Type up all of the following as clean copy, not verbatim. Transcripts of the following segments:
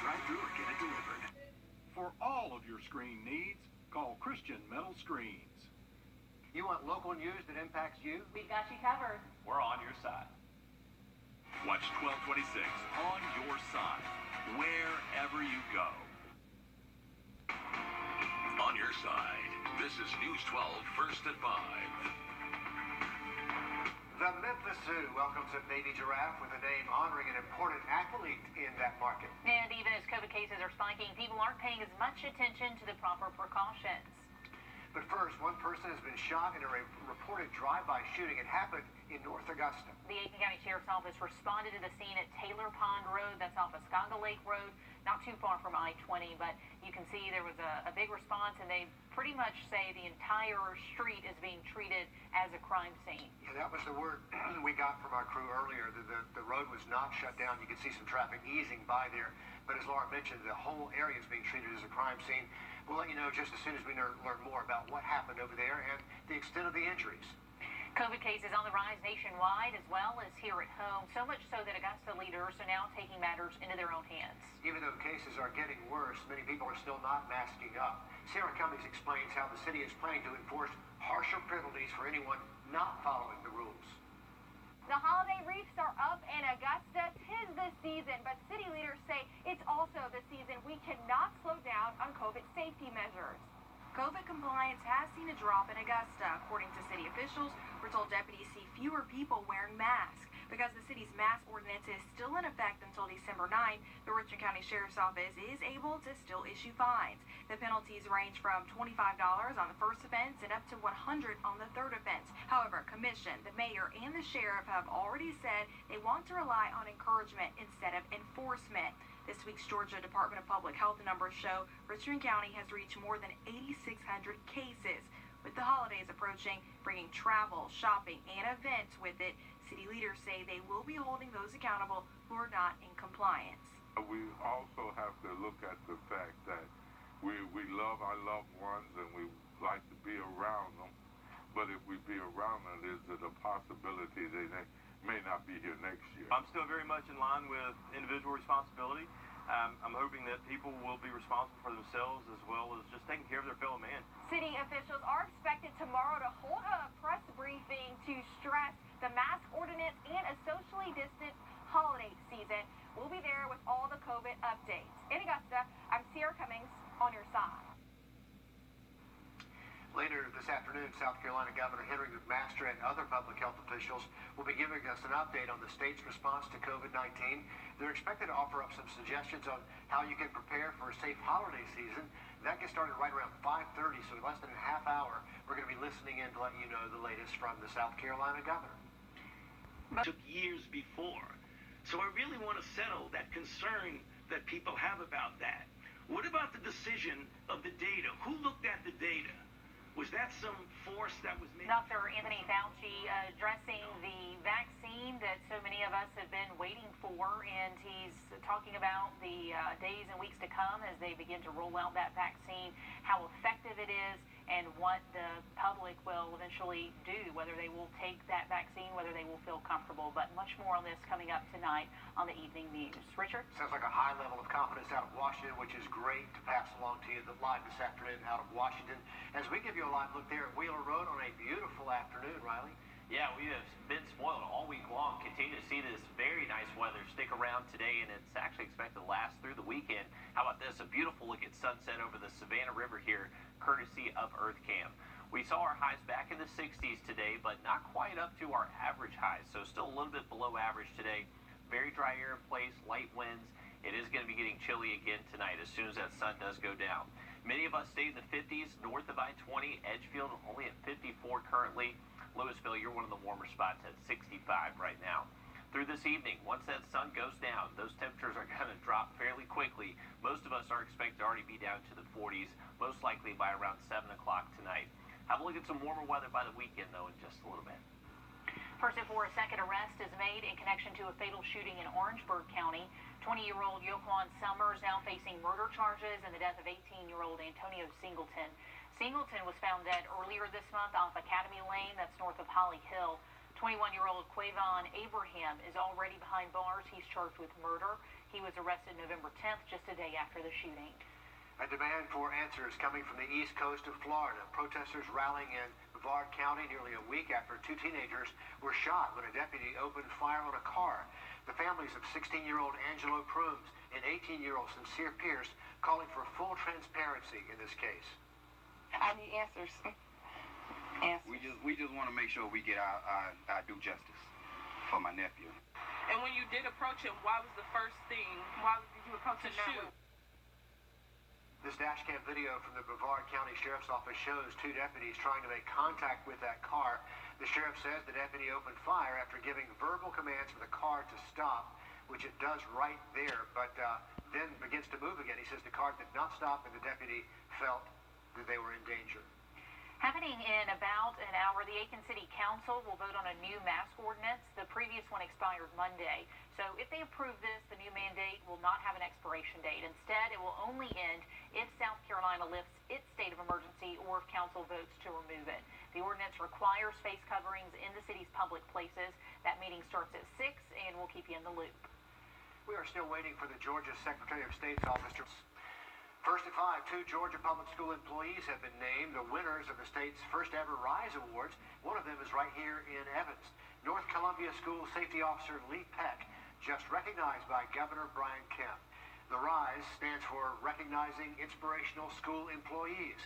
drive-thru or get it delivered. For all of your screen needs, call Christian Metal Screens. You want local news that impacts you? We've got you covered. We're on your side. Watch 1226 on your side, wherever you go. On your side, this is News 12 First at 5. The Memphis Zoo welcomes a baby giraffe with a name honoring an important athlete in that market. And even as COVID cases are spiking, people aren't paying as much attention to the proper precautions. But first, one person has been shot in a reported drive-by shooting. It happened in North Augusta. The Aiken County Sheriff's Office responded to the scene at Taylor Pond Road. That's off Esconga Lake Road, not too far from I-20. But you can see there was a big response, and they pretty much say the entire street is being treated as a crime scene. Yeah, that was the word we got from our crew earlier. The road was not shut down. You could see some traffic easing by there. But as Laura mentioned, the whole area is being treated as a crime scene. We'll let you know just as soon as we learn more about what happened over there and the extent of the injuries. COVID cases on the rise nationwide as well as here at home, so much so that Augusta leaders are now taking matters into their own hands. Even though cases are getting worse, many people are still not masking up. Sarah Cummings explains how the city is planning to enforce harsher penalties for anyone not following the rules. The holiday wreaths are up in Augusta. 'Tis the season, but city leaders say it's also the season we cannot slow down on COVID safety measures. COVID compliance has seen a drop in Augusta. According to city officials, we're told deputies see fewer people wearing masks. Because the city's mask ordinance is still in effect until December 9th, the Richland County Sheriff's Office is able to still issue fines. The penalties range from $25 on the first offense and up to $100 on the third offense. However, Commission, the mayor, and the sheriff have already said they want to rely on encouragement instead of enforcement. This week's Georgia Department of Public Health numbers show Richland County has reached more than 8,600 cases. With the holidays approaching, bringing travel, shopping, and events with it, city leaders say they will be holding those accountable who are not in compliance. We also have to look at the fact that we love our loved ones and we like to be around them. But if we be around them, is it a possibility they may not be here next year? I'm still very much in line with individual responsibility. I'm hoping that people will be responsible for themselves as well as just taking care of their fellow man. City officials are expected tomorrow to hold a press briefing to stress the mask ordinance and a socially distant holiday season. We'll be there with all the COVID updates. In Augusta, I'm Sarah Cummings on your side. Later this afternoon, South Carolina Governor Henry McMaster and other public health officials will be giving us an update on the state's response to COVID-19. They're expected to offer up some suggestions on how you can prepare for a safe holiday season. That gets started right around 5:30, so in less than a half hour, we're going to be listening in to let you know the latest from the South Carolina governor. It took years before. So I really want to settle that concern that people have about that. What about the decision of the data? Who looked at the data? Was that some force that was made? Dr. Anthony Fauci addressing the vaccine that so many of us have been waiting for, and he's talking about the days and weeks to come as they begin to roll out that vaccine, how effective it is, and what the public will eventually do, whether they will take that vaccine, whether they will feel comfortable. But much more on this coming up tonight on the evening news. Richard? Sounds like a high level of confidence out of Washington, which is great to pass along to you live this afternoon out of Washington. As we give you a live look there at Wheeler Road on a beautiful afternoon, Riley. Yeah, we have been spoiled all week long. Continue to see this very nice weather stick around today, and it's actually expected to last through the weekend. How about this? A beautiful look at sunset over the Savannah River here, courtesy of EarthCam. We saw our highs back in the 60s today, but not quite up to our average highs, so still a little bit below average today. Very dry air in place, light winds. It is going to be getting chilly again tonight as soon as that sun does go down. Many of us stay in the 50s, north of I-20, Edgefield only at 54 currently. Louisville, you're one of the warmer spots at 65 right now. Through this evening, once that sun goes down, those temperatures are going to drop fairly quickly. Most of us are expected to already be down to the 40s, most likely by around 7 o'clock tonight. Have a look at some warmer weather by the weekend, though, in just a little bit. Person for a second arrest is made in connection to a fatal shooting in Orangeburg County. 20-year-old Joquan Summers now facing murder charges in the death of 18-year-old Antonio Singleton. Singleton was found dead earlier this month off Academy Lane, that's north of Holly Hill. 21-year-old Quavon Abraham is already behind bars. He's charged with murder. He was arrested November 10th, just a day after the shooting. A demand for answers coming from the east coast of Florida. Protesters rallying in Brevard County nearly a week after two teenagers were shot when a deputy opened fire on a car. The families of 16-year-old Angelo Prooms and 18-year-old Sincere Pierce calling for full transparency in this case. I need answers. We just want to make sure we get our due justice for my nephew. And when you did approach him, why was the first thing? Why did you approach him to shoot? This dash cam video from the Brevard County Sheriff's Office shows two deputies trying to make contact with that car. The sheriff says the deputy opened fire after giving verbal commands for the car to stop, which it does right there, but then begins to move again. He says the car did not stop and the deputy felt that they were in danger. Happening in about an hour, the Aiken City Council will vote on a new mask ordinance. The previous one expired Monday. So if they approve this, the new mandate will not have an expiration date. Instead, it will only end if South Carolina lifts its state of emergency or if council votes to remove it. The ordinance requires face coverings in the city's public places. That meeting starts at 6, and we'll keep you in the loop. We are still waiting for the Georgia Secretary of State's office to... First at 5, 2 Georgia public school employees have been named the winners of the state's first ever RISE Awards. One of them is right here in Evans. North Columbia School Safety Officer Lee Peck, just recognized by Governor Brian Kemp. The RISE stands for Recognizing Inspirational School Employees.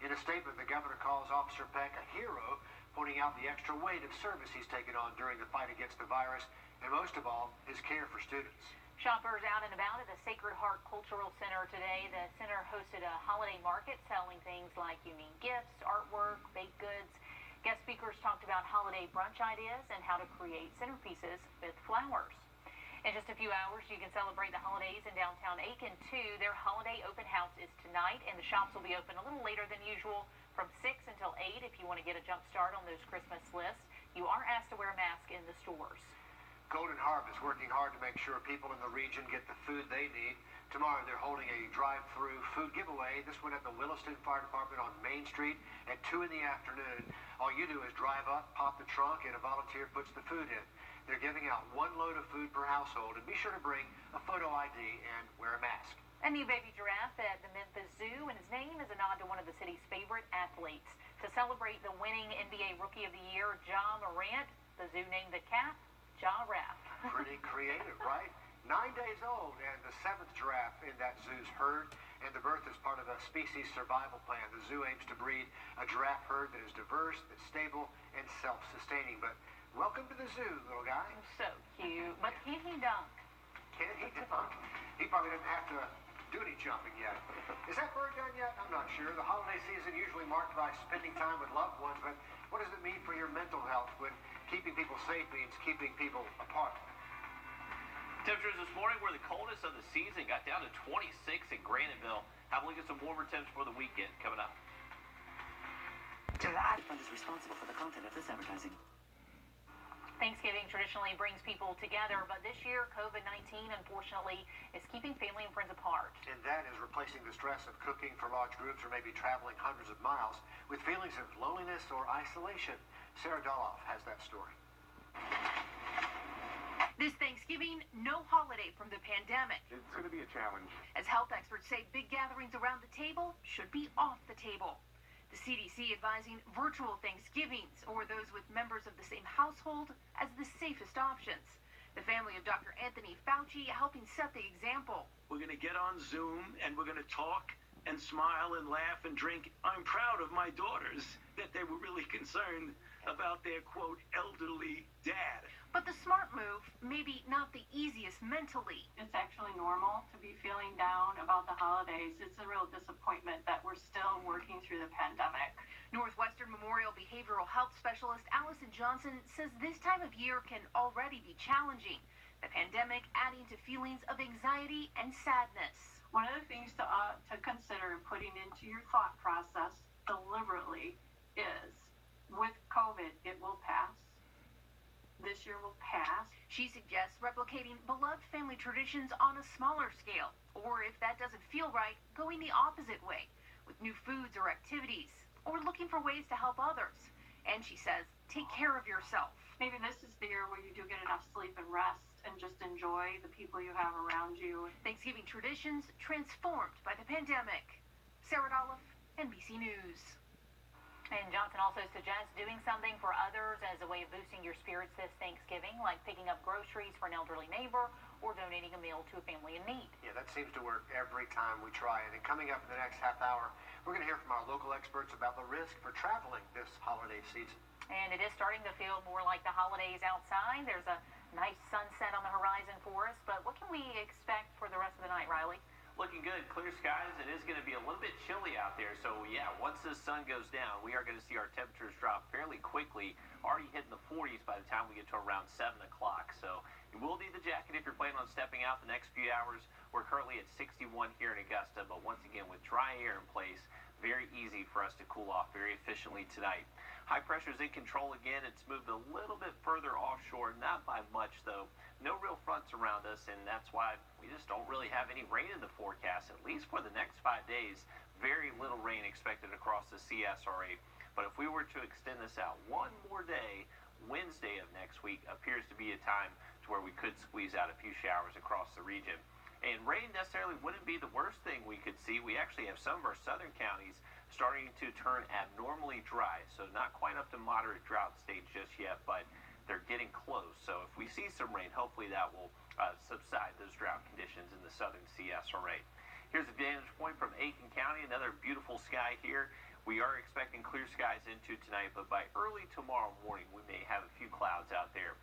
In a statement, the governor calls Officer Peck a hero, pointing out the extra weight of service he's taken on during the fight against the virus, and most of all, his care for students. Shoppers out and about at the Sacred Heart Cultural Center today. The center hosted a holiday market selling things like unique gifts, artwork, baked goods. Guest speakers talked about holiday brunch ideas and how to create centerpieces with flowers. In just a few hours, you can celebrate the holidays in downtown Aiken, too. Their holiday open house is tonight, and the shops will be open a little later than usual from 6 until 8 if you want to get a jump start on those Christmas lists. You are asked to wear a mask in the stores. Golden Harvest working hard to make sure people in the region get the food they need. Tomorrow they're holding a drive-through food giveaway. This one at the Williston Fire Department on Main Street at 2 in the afternoon. All you do is drive up, pop the trunk, and a volunteer puts the food in. They're giving out 1 load of food per household, and be sure to bring a photo ID and wear a mask. A new baby giraffe at the Memphis Zoo, and his name is a nod to one of the city's favorite athletes. To celebrate the winning NBA Rookie of the Year, Ja Morant, the zoo named the cat Giraffe. Pretty creative, right? 9 days old, and the 7th giraffe in that zoo's herd, and the birth is part of a species survival plan. The zoo aims to breed a giraffe herd that is diverse, that's stable, and self-sustaining. But welcome to the zoo, little guy. So cute. But can he dunk? Can he dunk? He probably doesn't have to do any jumping yet. Is that bird done yet? I'm not sure. The holiday season usually marked by spending time with loved ones, but what does it mean for your mental health when keeping people safe means keeping people apart? Temperatures this morning were the coldest of the season, got down to 26 in Graniteville. Have a look at some warmer temps for the weekend coming up. The ad fund is responsible for the content of this advertising. Thanksgiving traditionally brings people together, but this year, COVID-19, unfortunately, is keeping family and friends apart. And that is replacing the stress of cooking for large groups or maybe traveling hundreds of miles with feelings of loneliness or isolation. Sarah Doloff has that story. This Thanksgiving, no holiday from the pandemic. It's going to be a challenge. As health experts say, big gatherings around the table should be off the table. The CDC advising virtual Thanksgivings or those with members of the same household as the safest options. The family of Dr. Anthony Fauci helping set the example. We're going to get on Zoom and we're going to talk and smile and laugh and drink. I'm proud of my daughters that they were really concerned about their, quote, elderly dad. But the smart move, maybe not the easiest mentally. It's actually normal to be feeling down about the holidays. It's a real disappointment that we're still working through the pandemic. Northwestern Memorial Behavioral Health Specialist Allison Johnson says this time of year can already be challenging. The pandemic adding to feelings of anxiety and sadness. One of the things to consider and putting into your thought process deliberately is, with COVID, it will pass. This year will pass. She suggests replicating beloved family traditions on a smaller scale, or if that doesn't feel right, going the opposite way, with new foods or activities, or looking for ways to help others. And she says, take care of yourself. Maybe this is the year where you do get enough sleep and rest and just enjoy the people you have around you. Thanksgiving traditions transformed by the pandemic. Sarah Dolph, NBC News. And Johnson also suggests doing something for others as a way of boosting your spirits this Thanksgiving, like picking up groceries for an elderly neighbor or donating a meal to a family in need. Yeah, that seems to work every time we try it. And coming up in the next half hour, we're going to hear from our local experts about the risk for traveling this holiday season. And it is starting to feel more like the holidays outside. There's a nice sunset on the horizon for us, but what can we expect for the rest of the night, Riley? Looking good, clear skies. It is going to be a little bit chilly out there. So yeah, once the sun goes down, we are going to see our temperatures drop fairly quickly, already hitting the 40s by the time we get to around 7 o'clock. So you will need the jacket if you're planning on stepping out the next few hours. We're currently at 61 here in Augusta, but once again, with dry air in place, very easy for us to cool off very efficiently tonight. High pressure is in control again. It's moved a little bit further offshore, not by much though. No real fronts around us, and that's why we just don't really have any rain in the forecast, at least for the next 5 days. Very little rain expected across the CSRA. But if we were to extend this out one more day, Wednesday of next week appears to be a time to where we could squeeze out a few showers across the region. And rain necessarily wouldn't be the worst thing we could see. We actually have some of our southern counties starting to turn abnormally dry, so not quite up to moderate drought stage just yet, but they're getting close. So if we see some rain, hopefully that will subside those drought conditions in the southern CSRA. Here's a vantage point from Aiken County, another beautiful sky here. We are expecting clear skies into tonight, but by early tomorrow morning, we may have a few clouds out there.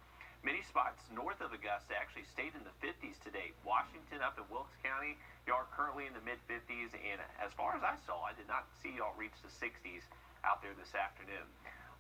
Many spots north of Augusta actually stayed in the 50s today. Washington up in Wilkes County, y'all are currently in the mid-50s, and as far as I saw, I did not see y'all reach the 60s out there this afternoon.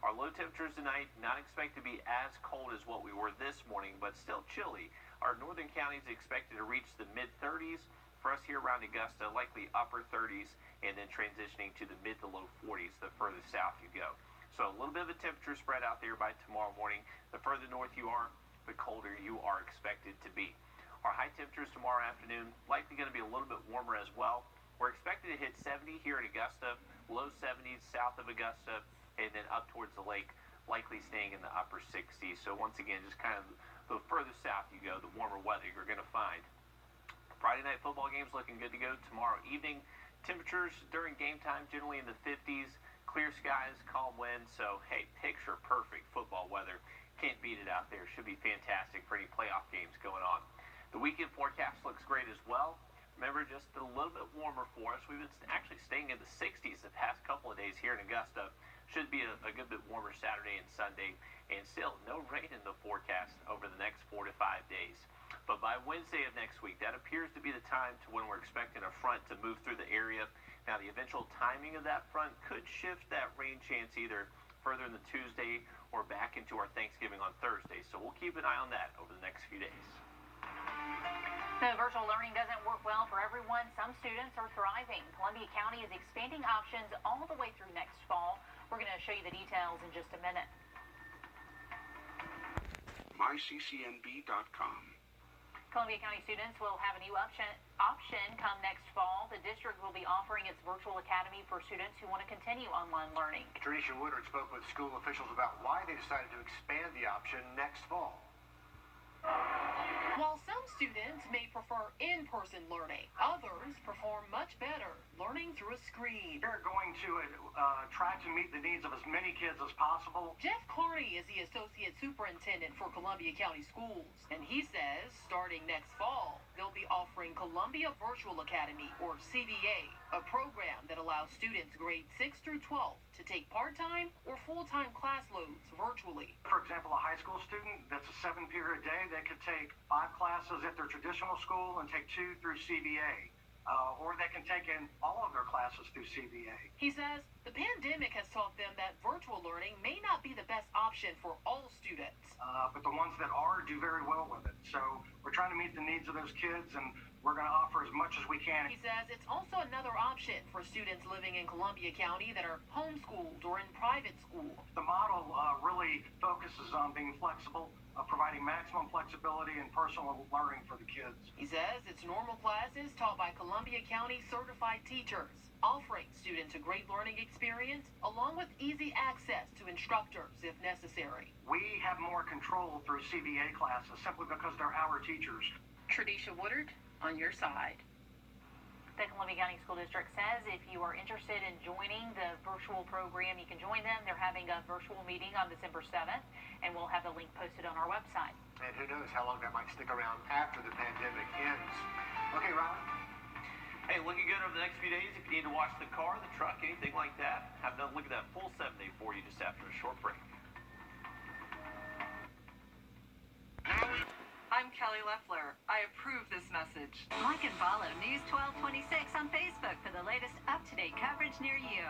Our low temperatures tonight, not expected to be as cold as what we were this morning, but still chilly. Our northern counties expected to reach the mid-30s. For us here around Augusta, likely upper 30s, and then transitioning to the mid to low 40s the further south you go. So a little bit of a temperature spread out there by tomorrow morning. The further north you are, the colder you are expected to be. Our high temperatures tomorrow afternoon, likely going to be a little bit warmer as well. We're expected to hit 70 here in Augusta, low 70s south of Augusta, and then up towards the lake, likely staying in the upper 60s. So once again, just kind of the further south you go, the warmer weather you're going to find. Friday night football games looking good to go tomorrow evening. Temperatures during game time generally in the 50s. Clear skies, calm winds, so hey, picture perfect football weather. Can't beat it out there. Should be fantastic for any playoff games going on. The weekend forecast looks great as well. Remember, just a little bit warmer for us. We've been actually staying in the 60s the past couple of days here in Augusta. Should be a good bit warmer Saturday and Sunday, and still no rain in the forecast over the next 4 to 5 days. But by Wednesday of next week, that appears to be the time to when we're expecting a front to move through the area. Now, the eventual timing of that front could shift that rain chance either further in the Tuesday or back into our Thanksgiving on Thursday. So we'll keep an eye on that over the next few days. The virtual learning doesn't work well for everyone. Some students are thriving. Columbia County is expanding options all the way through next fall. We're going to show you the details in just a minute. myccnb.com. Columbia County students will have a new option come next fall. The district will be offering its virtual academy for students who want to continue online learning. Tanisha Woodard spoke with school officials about why they decided to expand the option next fall. While some students may prefer in-person learning, others perform much better learning through a screen. We're going to try to meet the needs of as many kids as possible. Jeff Carney is the Associate Superintendent for Columbia County Schools, and he says starting next fall, they'll be offering Columbia Virtual Academy, or CVA, a program that allows students grades 6 through 12 to take part-time or full-time class loads virtually. For example, a high school student that's a 7-period day, they could take 5 classes at their traditional school and take 2 through CVA. Or they can take in all of their classes through CVA. He says the pandemic has taught them that virtual learning may not be the best option for all students. But the ones that are do very well with it. So we're trying to meet the needs of those kids, and we're going to offer as much as we can. He says it's also another option for students living in Columbia County that are homeschooled or in private school. The model really focuses on being flexible, providing maximum flexibility and personal learning for the kids. He says it's normal classes taught by Columbia County certified teachers, offering students a great learning experience along with easy access to instructors if necessary. We have more control through CBA classes simply because they're our teachers. Tradisha Woodard on your side. The Columbia County School District says if you are interested in joining the virtual program, you can join them. They're having a virtual meeting on December 7th, and we'll have the link posted on our website. And who knows how long that might stick around after the pandemic ends. Okay, Riley? Hey, looking good over the next few days. If you need to wash the car, the truck, anything like that, have another look at that full 7-day for you just after a short break. I'm Kelly Leffler. I approve this message. Like and follow News 1226 on Facebook for the latest up-to-date coverage near you.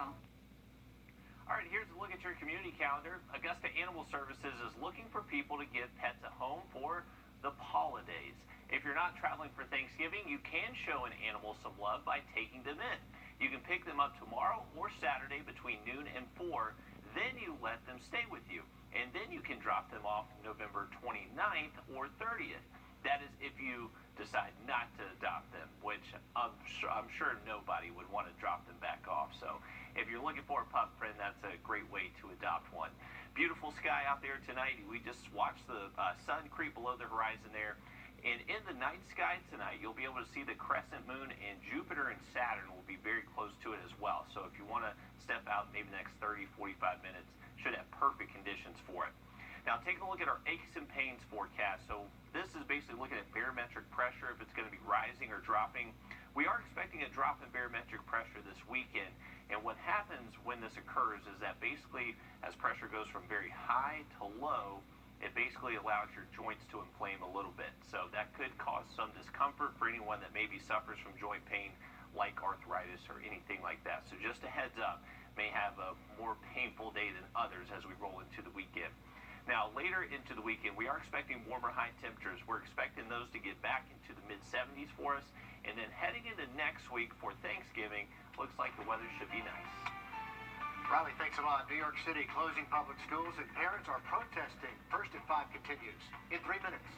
All right, here's a look at your community calendar. Augusta Animal Services is looking for people to give pets a home for the holidays. If you're not traveling for Thanksgiving, you can show an animal some love by taking them in. You can pick them up tomorrow or Saturday between noon and 4. Then you let them stay with you. And then you can drop them off November 29th or 30th. That is if you decide not to adopt them, which I'm sure nobody would want to drop them back off. So if you're looking for a pup friend, that's a great way to adopt one. Beautiful sky out there tonight. We just watched the sun creep below the horizon there. And in the night sky tonight, you'll be able to see the crescent moon, and Jupiter and Saturn will be very close to it as well. So if you want to step out maybe the next 30, 45 minutes, should have perfect conditions for it. Now, taking a look at our aches and pains forecast. So this is basically looking at barometric pressure, if it's going to be rising or dropping. We are expecting a drop in barometric pressure this weekend. And what happens when this occurs is that basically as pressure goes from very high to low, it basically allows your joints to inflame a little bit. So that could cause some discomfort for anyone that maybe suffers from joint pain like arthritis or anything like that. So just a heads up, may have a more painful day than others as we roll into the weekend. Now, later into the weekend, we are expecting warmer high temperatures. We're expecting those to get back into the mid-70s for us. And then heading into next week for Thanksgiving, looks like the weather should be nice. Riley, thanks a lot. New York City closing public schools and parents are protesting. First at 5 continues in 3 minutes.